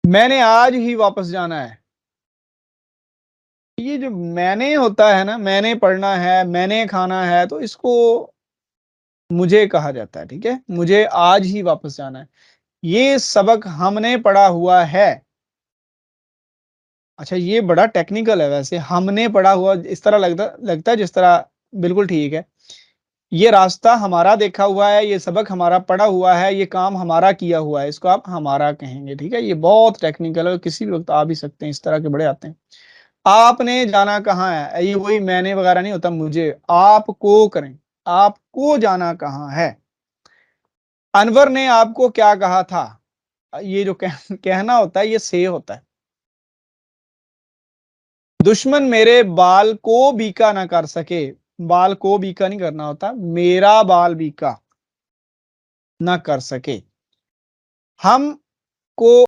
मैंने आज ही वापस जाना है। ये जो मैंने होता है ना, मैंने पढ़ना है, मैंने खाना है, तो इसको मुझे कहा जाता है, ठीक है? मुझे आज ही वापस जाना है। ये सबक हमने पढ़ा हुआ है। अच्छा, ये बड़ा टेक्निकल है वैसे, हमने पढ़ा हुआ इस तरह लगता लगता है जिस तरह बिल्कुल ठीक है। ये रास्ता हमारा देखा हुआ है, ये सबक हमारा पढ़ा हुआ है, ये काम हमारा किया हुआ है, इसको आप हमारा कहेंगे, ठीक है? ये बहुत टेक्निकल है और किसी भी वक़्त आ भी सकते हैं, इस तरह के बड़े आते हैं। आपने जाना कहाँ है? ये वही मैंने वगैरह नहीं होता, मुझे, आपको करें, आपको जाना कहाँ है? अनवर ने आपको क्या कहा था? ये जो कहना होता है, ये से होता है। दुश्मन मेरे बाल को बीका ना कर सके, बाल को बीका नहीं करना होता, मेरा बाल बीका ना कर सके। हमको